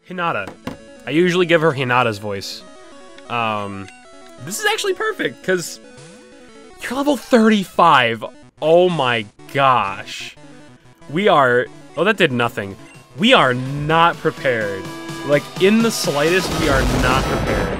Hinata. I usually give her Hinata's voice. This is actually perfect, because you're level 35. Oh my gosh. We are... Oh, that did nothing. We are not prepared. Like, in the slightest, we are not prepared.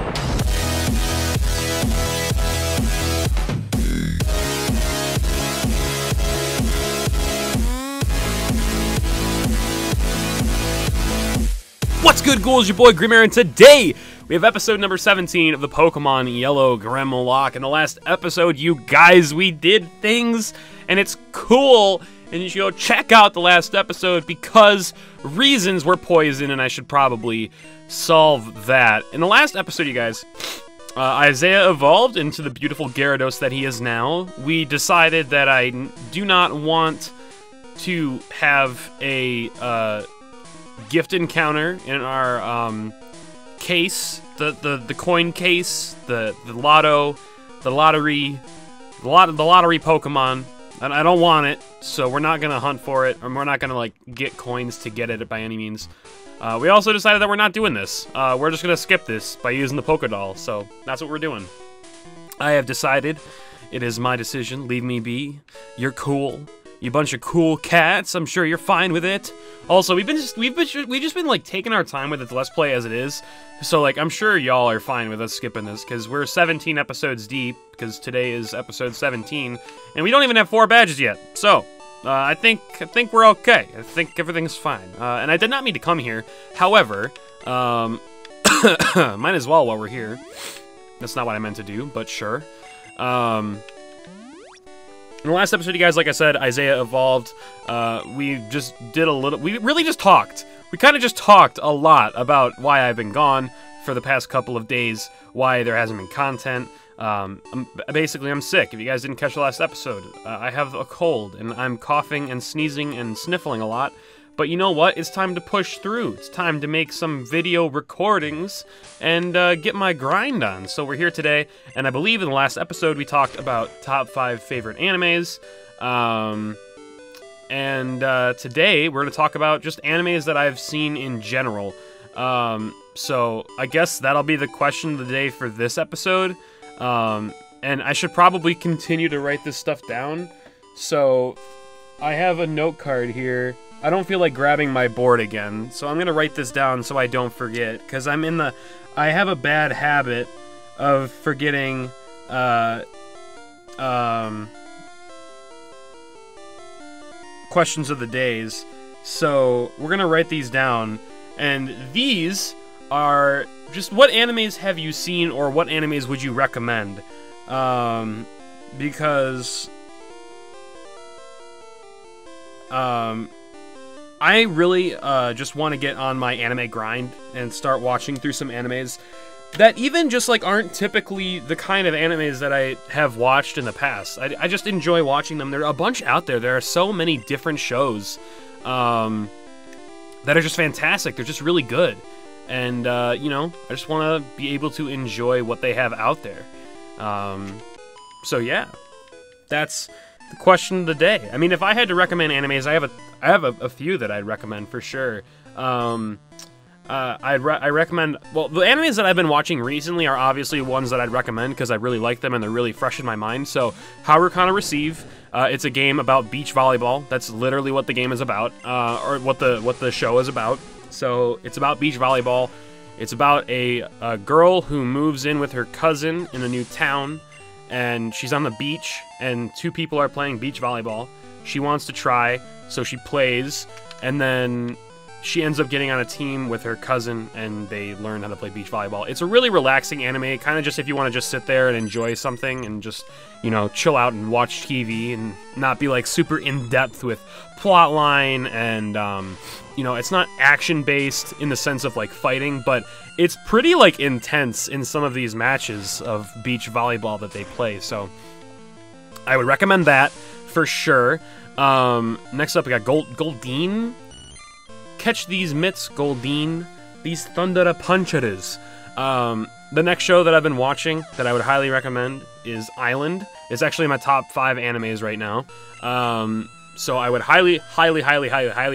What's good, ghouls? Your boy Grimwho, and today we have episode number 17 of the Pokemon Yellow Grimlocke. In the last episode, you guys, we did things, and it's cool, and you should go check out the last episode because reasons were poison, and I should probably solve that. In the last episode, you guys, Isaiah evolved into the beautiful Gyarados that he is now. We decided that I do not want to have a gift encounter in our case, the coin case, the lottery Pokemon. And I don't want it, so we're not gonna hunt for it, or we're not gonna like get coins to get it by any means. We also decided that we're not doing this. We're just gonna skip this by using the Pokédoll, so that's what we're doing. I have decided. It is my decision. Leave me be. You're cool. You bunch of cool cats. I'm sure you're fine with it. Also, we've just been like taking our time with it, Let's Play as it is. So like, I'm sure y'all are fine with us skipping this because we're 17 episodes deep. Because today is episode 17, and we don't even have 4 badges yet. So I think we're okay. I think everything's fine. And I did not mean to come here. However, might as well while we're here. That's not what I meant to do, but sure. In the last episode, you guys, like I said, Isaiah evolved. We just did a little... We really just talked. We kind of just talked a lot about why I've been gone for the past couple of days, why there hasn't been content. Basically, I'm sick. If you guys didn't catch the last episode, I have a cold, and I'm coughing and sneezing and sniffling a lot. But you know what? It's time to push through. It's time to make some video recordings and get my grind on. So we're here today, and I believe in the last episode we talked about top 5 favorite animes. Today we're going to talk about just animes that I've seen in general. So I guess that'll be the question of the day for this episode. And I should probably continue to write this stuff down. So I have a note card here. I don't feel like grabbing my board again, so I'm gonna write this down so I don't forget, because I have a bad habit of forgetting, questions of the days. So we're gonna write these down, and these are just what animes have you seen, or what animes would you recommend? Because I really just want to get on my anime grind and start watching through some animes that even just like aren't typically the kind of animes that I have watched in the past. I just enjoy watching them. There are a bunch out there. There are so many different shows that are just fantastic. They're just really good. And, you know, I just want to be able to enjoy what they have out there. So yeah, that's the question of the day. I mean, if I had to recommend animes, I have a few that I'd recommend for sure. I recommend, well, the animes that I've been watching recently are obviously ones that I'd recommend because I really like them and they're really fresh in my mind. So, Harukana Receive, it's a game about beach volleyball. That's literally what the game is about, or what the show is about. So, it's about beach volleyball. It's about a girl who moves in with her cousin in a new town, and she's on the beach, and 2 people are playing beach volleyball. She wants to try, so she plays, and then she ends up getting on a team with her cousin, and they learn how to play beach volleyball. It's a really relaxing anime, kind of just if you want to just sit there and enjoy something, and just, you know, chill out and watch TV, and not be, like, super in-depth with plotline, and, you know, it's not action-based in the sense of, like, fighting, but it's pretty, like, intense in some of these matches of beach volleyball that they play, so I would recommend that for sure. Next up, we got Goldeen. Catch these mitts, Goldeen. These Thundera Puncheras. The next show that I've been watching that I would highly recommend is Island. It's actually in my top 5 animes right now. So I would highly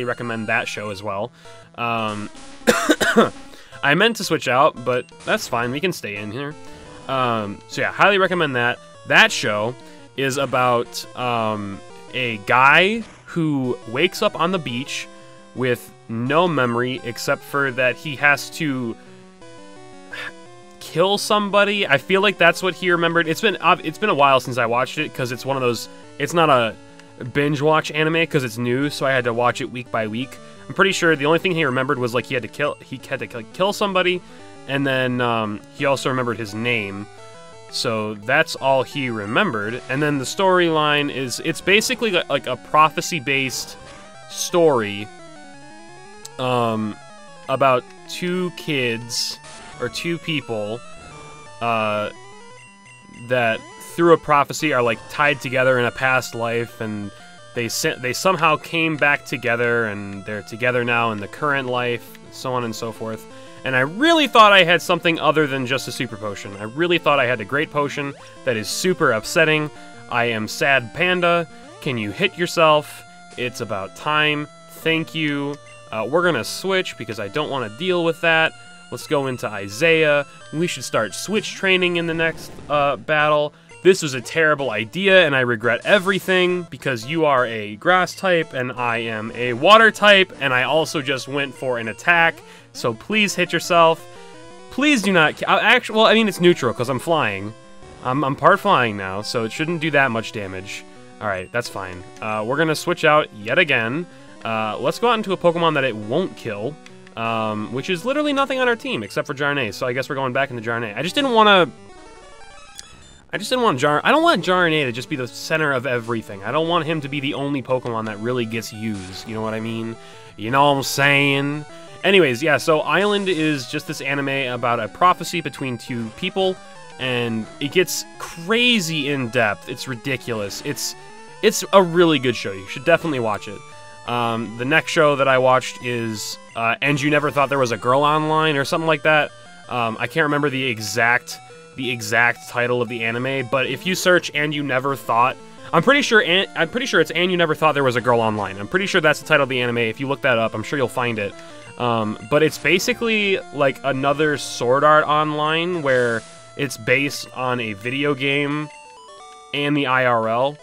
recommend that show as well. I meant to switch out, but that's fine. We can stay in here. So yeah, highly recommend that. That show is about a guy who wakes up on the beach with no memory except for that he has to kill somebody. I feel like that's what he remembered. It's been a while since I watched it because it's one of those. It's not a binge watch anime because it's new, so I had to watch it week by week. I'm pretty sure the only thing he remembered was like he had to kill somebody, and then he also remembered his name. So that's all he remembered. And then the storyline is it's basically like a prophecy-based story about two kids or two people that through a prophecy are like tied together in a past life, and they somehow came back together, and they're together now in the current life, so on and so forth. And I really thought I had something other than just a super potion. I really thought I had a great potion that is super upsetting. I am sad panda. Can you hit yourself? It's about time. Thank you. We're gonna switch because I don't want to deal with that. Let's go into Isaiah. We should start switch training in the next battle. This was a terrible idea, and I regret everything because you are a grass type and I am a water type, and I also just went for an attack. So please hit yourself. Please do not. Actually, well, I mean it's neutral because I'm flying. I'm part flying now, so it shouldn't do that much damage. All right, that's fine. We're gonna switch out yet again. Let's go out into a Pokemon that it won't kill, which is literally nothing on our team except for Jarnay. So I guess we're going back into Jarnay. I don't want Jarnay to just be the center of everything. I don't want him to be the only Pokemon that really gets used. You know what I mean? You know what I'm saying? Anyways, yeah, so Island is just this anime about a prophecy between two people, and it gets crazy in depth. It's ridiculous. It's a really good show. You should definitely watch it. The next show that I watched is And You Never Thought There Was a Girl Online or something like that. I can't remember the exact title of the anime, but if you search And You Never Thought, I'm pretty sure it's And You Never Thought There Was a Girl Online. I'm pretty sure that's the title of the anime. If you look that up, I'm sure you'll find it. But it's basically like another Sword Art Online where it's based on a video game and the IRL.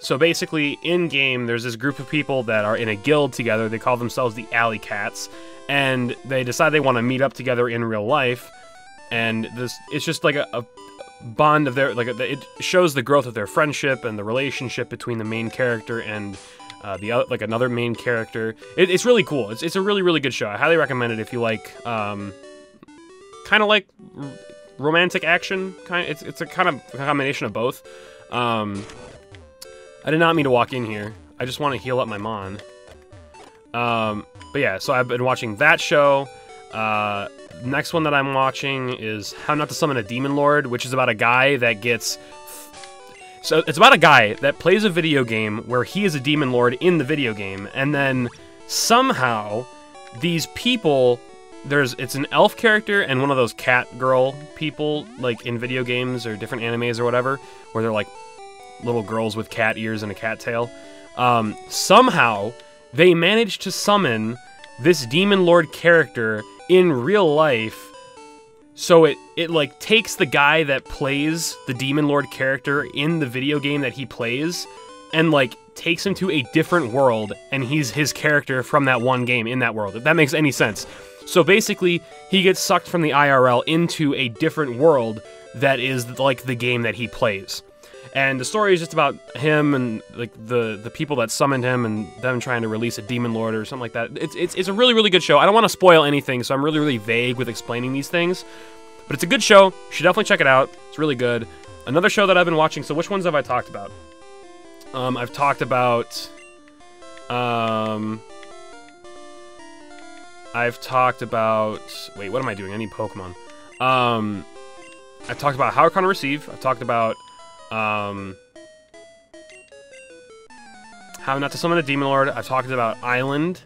So basically, in-game, there's this group of people that are in a guild together. They call themselves the Alley Cats, and they decide they want to meet up together in real life. And it's just like a bond of their, it shows the growth of their friendship and the relationship between the main character and another main character. It's really cool. It's a really, really good show. I highly recommend it if you like, kind of like romantic action. It's a kind of combination of both. I did not mean to walk in here. I just want to heal up my Mon. But yeah, so I've been watching that show. Next one that I'm watching is How Not to Summon a Demon Lord, which is about a guy that gets... So it's about a guy that plays a video game where he is a Demon Lord in the video game, and then somehow these people... It's an elf character and one of those cat girl people, like in video games or different animes or whatever, where they're like little girls with cat ears and a cat tail. Somehow, they managed to summon this Demon Lord character in real life, so it like takes the guy that plays the Demon Lord character in the video game that he plays, and like takes him to a different world, and he's his character from that one game in that world, if that makes any sense. So basically, he gets sucked from the IRL into a different world that is like the game that he plays. And the story is just about him and like the people that summoned him and them trying to release a Demon Lord or something like that. It's a really, really good show. I don't want to spoil anything, so I'm really, really vague with explaining these things. But it's a good show. You should definitely check it out. It's really good. Another show that I've been watching, so which ones have I talked about? I've talked about... Wait, what am I doing? I need Pokemon. I've talked about How Can I Receive. I've talked about... How Not to Summon a Demon Lord. I've talked about Island.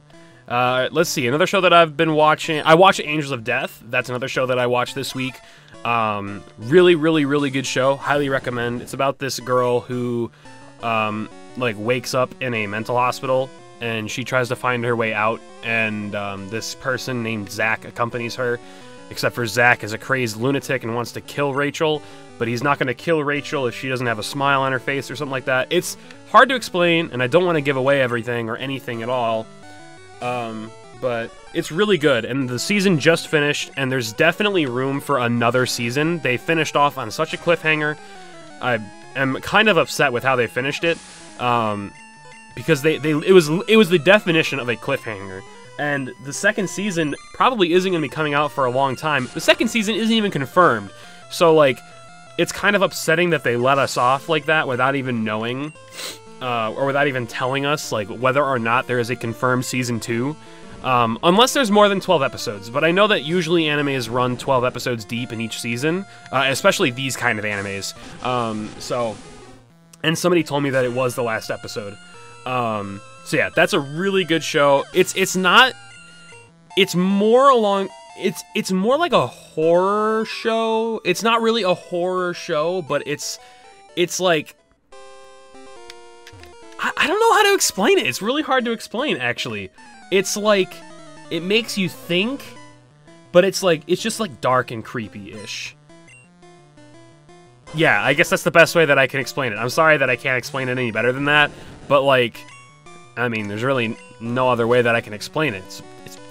Let's see, another show that I've been watching. I watched Angels of Death. That's another show that I watched this week. Really, really, really good show. Highly recommend. It's about this girl who, like, wakes up in a mental hospital, and she tries to find her way out, and this person named Zach accompanies her, except for Zach is a crazed lunatic and wants to kill Rachel, but he's not going to kill Rachel if she doesn't have a smile on her face or something like that. It's hard to explain, and I don't want to give away everything or anything at all, but it's really good, and the season just finished, and there's definitely room for another season. They finished off on such a cliffhanger. I am kind of upset with how they finished it, because it was the definition of a cliffhanger. And the second season probably isn't going to be coming out for a long time. The second season isn't even confirmed. So, like, it's kind of upsetting that they let us off like that without even knowing, or without even telling us, like, whether or not there is a confirmed season 2. Unless there's more than 12 episodes. But I know that usually animes run 12 episodes deep in each season, especially these kind of animes. And somebody told me that it was the last episode. So yeah, that's a really good show. It's more like a horror show. It's not really a horror show, but it's like, I don't know how to explain it. It's really hard to explain, actually. It's like, it makes you think, but it's just like dark and creepy-ish. Yeah, I guess that's the best way that I can explain it. I'm sorry that I can't explain it any better than that, but like, I mean, there's really no other way that I can explain it.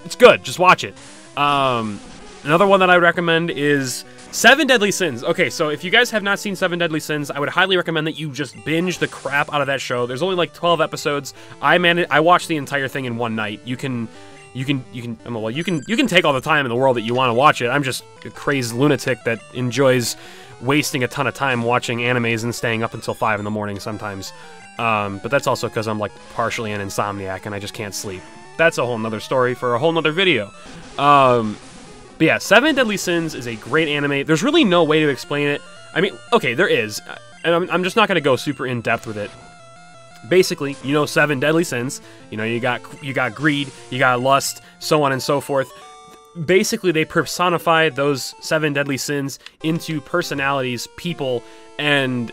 It's good. Just watch it. Another one that I would recommend is 7 Deadly Sins. Okay, so if you guys have not seen 7 Deadly Sins, I would highly recommend that you just binge the crap out of that show. There's only like 12 episodes. I watched the entire thing in one night. You can take all the time in the world that you want to watch it. I'm just a crazed lunatic that enjoys wasting a ton of time watching animes and staying up until 5 in the morning sometimes. But that's also because I'm like partially an insomniac and I just can't sleep. That's a whole nother story for a whole nother video. But yeah, 7 Deadly Sins is a great anime. There's really no way to explain it. I mean, okay, there is, and I'm just not going to go super in-depth with it. Basically, 7 Deadly Sins. You got greed, you got lust, so on and so forth. Basically, they personify those 7 Deadly Sins into personalities, people, and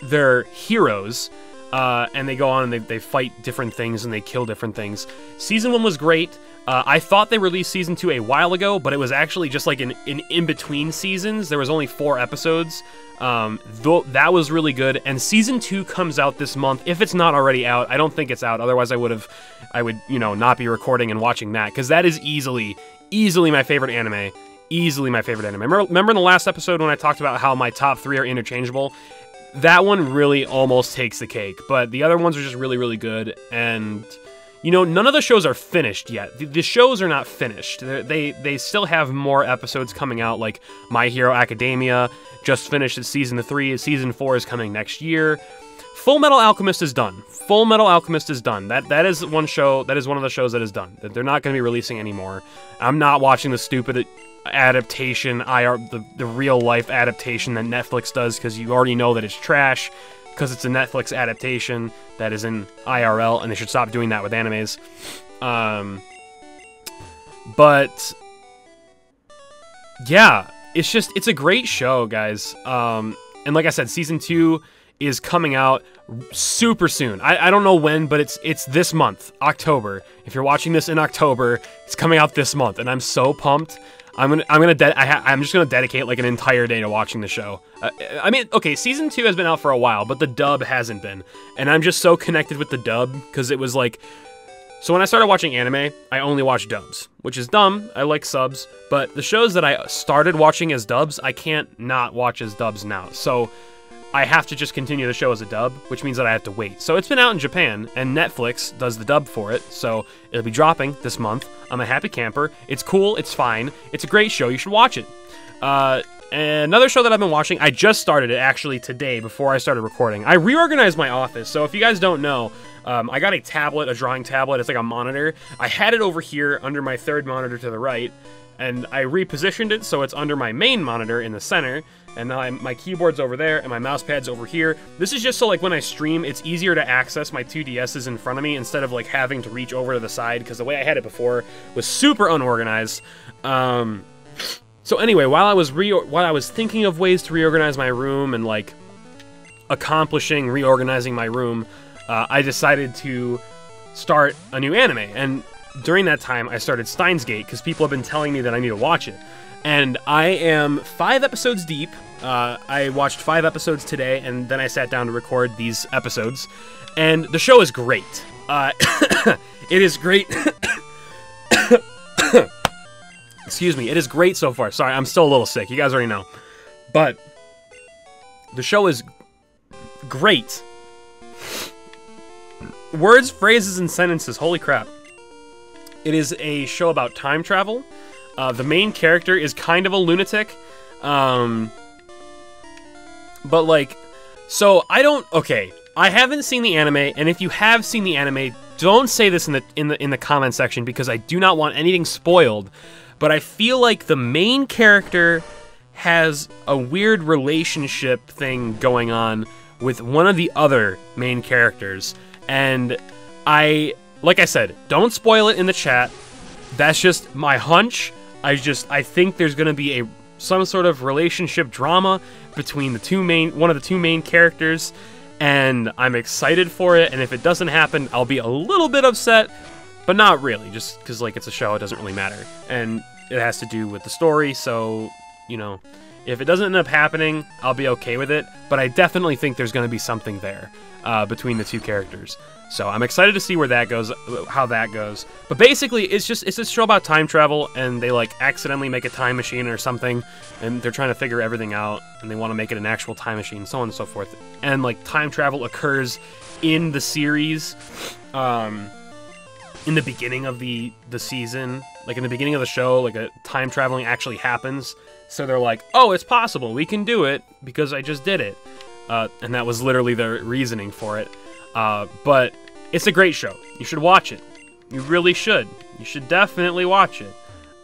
their heroes. And they go on and they fight different things and they kill different things. Season 1 was great. I thought they released Season 2 a while ago, but it was actually just like an in-between seasons. There was only 4 episodes. Though that was really good. And Season 2 comes out this month, if it's not already out. I don't think it's out. Otherwise, I would not be recording and watching that, because that is easily my favorite anime. Easily my favorite anime. Remember in the last episode when I talked about how my top 3 are interchangeable? That one really almost takes the cake, but the other ones are just really, really good, and, none of the shows are finished yet. The shows are not finished. They still have more episodes coming out, like My Hero Academia just finished its Season 3, Season 4 is coming next year. Full Metal Alchemist is done. Full Metal Alchemist is done. That is one show, that is one of the shows that is done. They're not going to be releasing anymore. I'm not watching the stupid adaptation, the real-life adaptation that Netflix does, because you already know that it's trash, because it's a Netflix adaptation that is in IRL, and they should stop doing that with animes. But yeah, it's a great show, guys. And like I said, Season 2 is coming out super soon. I don't know when, but it's this month, October. If you're watching this in October, it's coming out this month, and I'm so pumped. I'm just gonna dedicate like an entire day to watching the show. I mean, okay, Season 2 has been out for a while, but the dub hasn't been, and I'm just so connected with the dub because it was like. So when I started watching anime, I only watched dubs, which is dumb. I like subs, but the shows that I started watching as dubs, I can't not watch as dubs now. So I have to just continue the show as a dub, which means that I have to wait. So it's been out in Japan, and Netflix does the dub for it, so it'll be dropping this month. I'm a happy camper. It's cool, it's fine. It's a great show, you should watch it. And another show that I've been watching, I just started it actually today before I started recording. I reorganized my office, so if you guys don't know, I got a tablet, a drawing tablet. It's like a monitor. I had it over here under my third monitor to the right, and I repositioned it so it's under my main monitor in the center, and now my keyboard's over there, and my mouse pad's over here. This is just so, like, when I stream, it's easier to access my 2DSs in front of me instead of, like, having to reach over to the side, because the way I had it before was super unorganized. So anyway, while I was thinking of ways to reorganize my room and, like, reorganizing my room, I decided to start a new anime. And during that time, I started Steins Gate because people have been telling me that I need to watch it. And I am 5 episodes deep. I watched 5 episodes today, and then I sat down to record these episodes. And the show is great. It is great. Excuse me. It is great so far. Sorry, I'm still a little sick. You guys already know. But the show is great. Words, phrases, and sentences. Holy crap. It is a show about time travel. The main character is kind of a lunatic. But like, so okay. I haven't seen the anime, and if you have seen the anime, don't say this in the comment section because I do not want anything spoiled. But I feel like the main character has a weird relationship thing going on with one of the other main characters. And like I said, don't spoil it in the chat. That's just my hunch. I think there's gonna be some sort of relationship drama between one of the two main characters, and I'm excited for it. And if it doesn't happen, I'll be a little bit upset, but not really, just because like it's a show, it doesn't really matter, and it has to do with the story. So, you know, if it doesn't end up happening, I'll be okay with it. But I definitely think there's going to be something there between the two characters. So I'm excited to see where that goes, how that goes. But basically, it's a show about time travel, and they like accidentally make a time machine or something, and they're trying to figure everything out, and they want to make it an actual time machine, so on and so forth. And like time travel occurs in the series, in the beginning of the season, like in the beginning of the show, like a time traveling actually happens. So they're like, oh, it's possible, we can do it because I just did it. And that was literally their reasoning for it. But it's a great show. You should watch it. You really should. You should definitely watch it.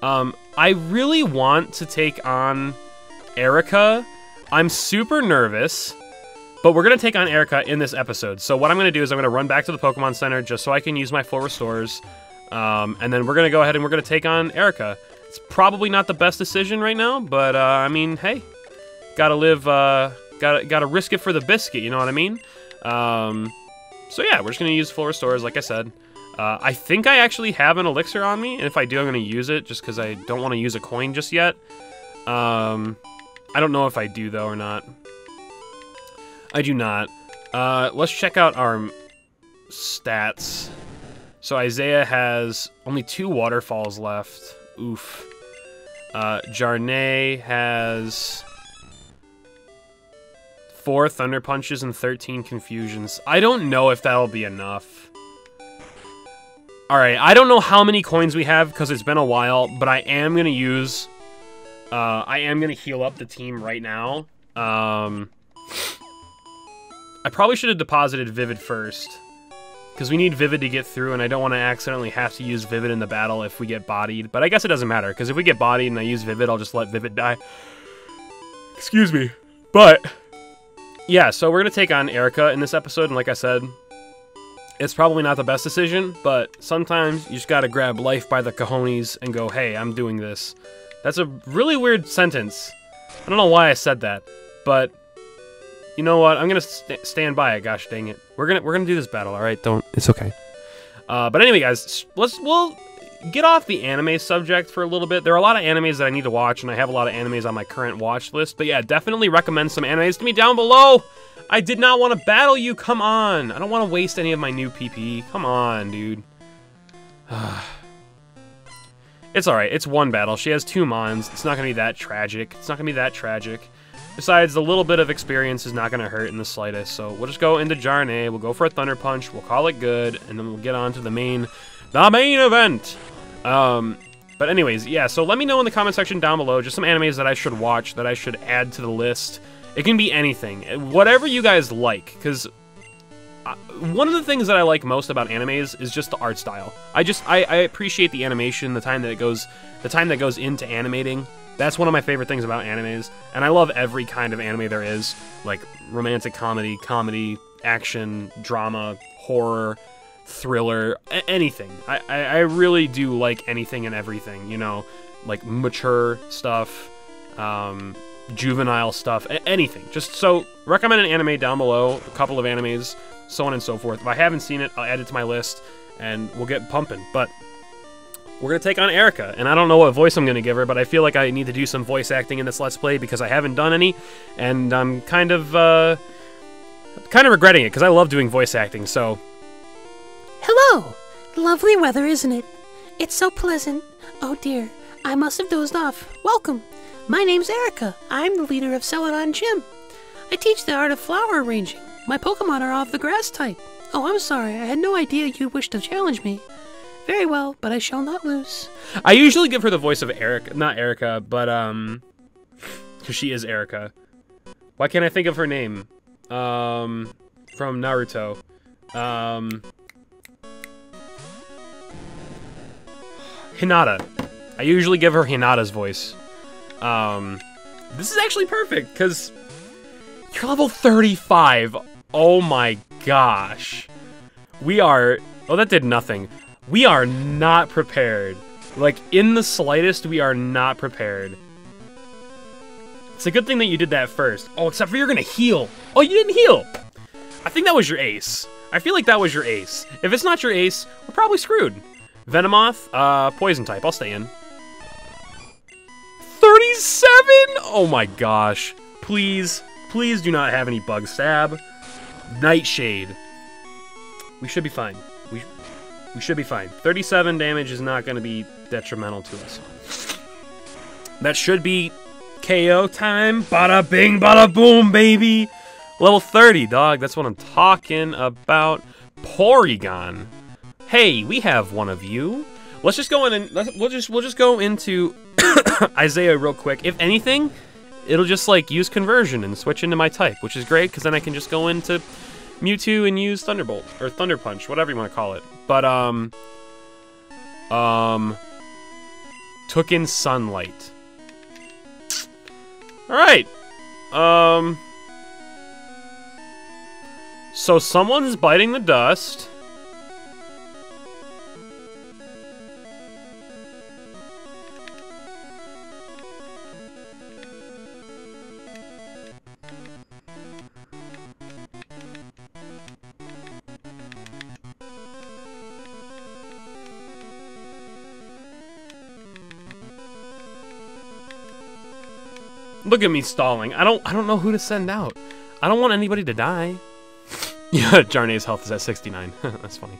I really want to take on Erica. I'm super nervous, but we're going to take on Erica in this episode. So what I'm going to do is I'm going to run back to the Pokemon Center just so I can use my full restores. And then we're going to go ahead and we're going to take on Erica. It's probably not the best decision right now, but I mean, hey, gotta live, gotta risk it for the biscuit, you know what I mean? So yeah, we're just gonna use full restores, like I said. I think I actually have an elixir on me, and if I do, I'm gonna use it, just because I don't want to use a coin just yet. I don't know if I do, though, or not. I do not. Let's check out our stats. So Isaiah has only 2 waterfalls left. Oof. Jarnay has 4 Thunder Punches and 13 Confusions. I don't know if that'll be enough. Alright, I don't know how many coins we have because it's been a while, but I am going to use... I am going to heal up the team right now. I probably should have deposited Vivid first, because we need Vivid to get through, and I don't want to accidentally have to use Vivid in the battle if we get bodied. But I guess it doesn't matter, because if we get bodied and I use Vivid, I'll just let Vivid die. Excuse me. But, yeah, so we're going to take on Erica in this episode, and like I said, it's probably not the best decision, but sometimes you just gotta grab life by the cojones and go, hey, I'm doing this. That's a really weird sentence. I don't know why I said that, but you know what? I'm gonna stand by it. Gosh dang it. We're gonna do this battle. All right, it's okay. But anyway, guys, we'll get off the anime subject for a little bit. There are a lot of animes that I need to watch, and I have a lot of animes on my current watch list. But yeah, definitely recommend some animes to me down below. I did not want to battle you. Come on. I don't want to waste any of my new PP. Come on, dude. It's alright. It's one battle. She has 2 Mons. It's not going to be that tragic. It's not going to be that tragic. Besides, the little bit of experience is not going to hurt in the slightest. So we'll just go into Jarnay. We'll go for a Thunder Punch. We'll call it good. And then we'll get on to the main event. But anyways, yeah. So let me know in the comment section down below just some animes that I should watch, that I should add to the list. It can be anything. Whatever you guys like. Because one of the things that I like most about animes is just the art style. I appreciate the animation, the time that goes into animating. That's one of my favorite things about animes, and I love every kind of anime there is, like romantic comedy, action, drama, horror, thriller, anything. I really do like anything and everything, you know, like mature stuff, juvenile stuff, anything. Just so, recommend an anime down below, a couple of animes, so on and so forth. If I haven't seen it, I'll add it to my list, and we'll get pumping. But we're going to take on Erica, and I don't know what voice I'm going to give her, but I feel like I need to do some voice acting in this Let's Play because I haven't done any, and I'm kind of regretting it because I love doing voice acting, so... Hello! Lovely weather, isn't it? It's so pleasant. Oh dear, I must have dozed off. Welcome. My name's Erica. I'm the leader of Celadon Gym. I teach the art of flower arranging. My Pokemon are of the grass type. Oh, I'm sorry. I had no idea you wished to challenge me. Very well, but I shall not lose. I usually give her the voice of Erica, not Erica, but because she is Erica. Why can't I think of her name? From Naruto. Hinata. I usually give her Hinata's voice. This is actually perfect, because you're level 35. Oh my gosh. We are... Oh, that did nothing. We are not prepared. Like, in the slightest, we are not prepared. It's a good thing that you did that first. Oh, except for you're gonna heal. Oh, you didn't heal. I think that was your ace. I feel like that was your ace. If it's not your ace, we're probably screwed. Venomoth, poison type. I'll stay in. 37? Oh my gosh. Please, please do not have any bug stab. Nightshade. We should be fine. We should be fine. 37 damage is not going to be detrimental to us. That should be KO time. Bada bing, bada boom, baby. Level 30, dog. That's what I'm talking about. Porygon. Hey, we have one of you. Let's just go in and we'll just go into Isaiah real quick. If anything, it'll just like use conversion and switch into my type, which is great because then I can just go into Mewtwo and use Thunderbolt or Thunder Punch, whatever you want to call it. But took in Sunlight. All right. So someone's biting the dust. Look at me stalling. I don't know who to send out. I don't want anybody to die. Yeah, Jarnay's health is at 69. That's funny.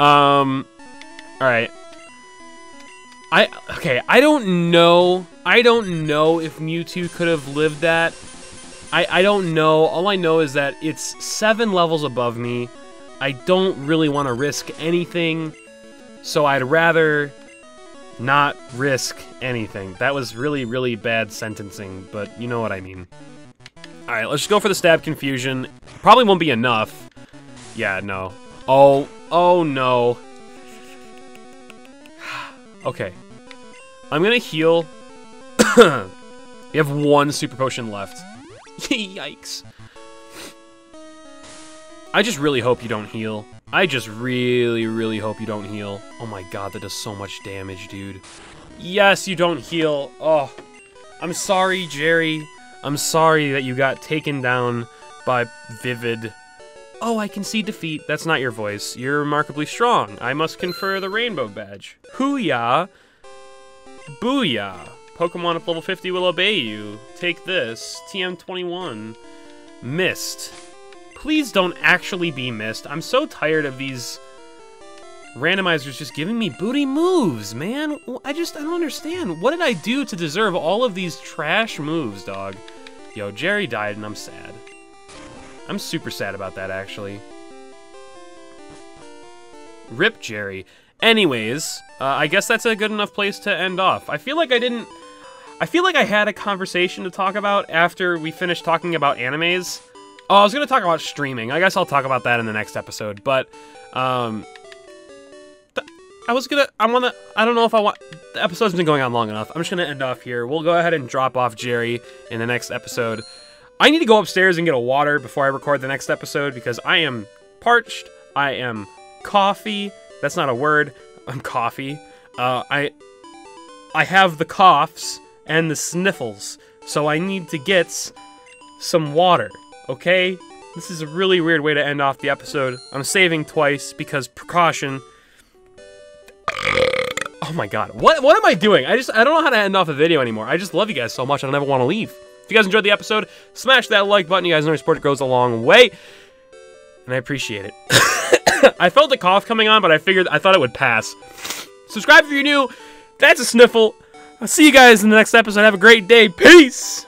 All right. I don't know. I don't know if Mewtwo could have lived that. I don't know. All I know is that it's 7 levels above me. I don't really want to risk anything, so I'd rather not risk anything. That was really, really bad sentencing, but you know what I mean. Alright, let's just go for the stab confusion. Probably won't be enough. Yeah, no. Oh no. Okay. I'm gonna heal. You have 1 super potion left. Yikes. I just really hope you don't heal. I just really, really hope you don't heal. Oh my god, that does so much damage, dude. Yes, you don't heal. Oh, I'm sorry, Jerry. I'm sorry that you got taken down by Vivid. Oh, I can see defeat. That's not your voice. You're remarkably strong. I must confer the rainbow badge. Hoo-yah. Booyah. Pokemon at level 50 will obey you. Take this. TM21. Mist. Please don't actually be missed. I'm so tired of these randomizers just giving me booty moves, man. I don't understand. What did I do to deserve all of these trash moves, dog? Yo, Jerry died and I'm sad. I'm super sad about that, actually. Rip Jerry. Anyways, I guess that's a good enough place to end off. I feel like I had a conversation to talk about after we finished talking about animes. Oh, I was going to talk about streaming. I guess I'll talk about that in the next episode. But, I don't know if I want... The episode's been going on long enough. I'm just going to end off here. We'll go ahead and drop off Jerry in the next episode. I need to go upstairs and get a water before I record the next episode because I am parched. I am coffee. That's not a word. I'm coffee. I have the coughs and the sniffles. So I need to get some water. Okay? This is a really weird way to end off the episode. I'm saving twice because precaution. Oh my god. What am I doing? I don't know how to end off a video anymore. I just love you guys so much I don't ever want to leave. If you guys enjoyed the episode, smash that like button. You guys know your support goes a long way. And I appreciate it. I felt a cough coming on, but I thought it would pass. Subscribe if you're new. That's a sniffle. I'll see you guys in the next episode. Have a great day. Peace.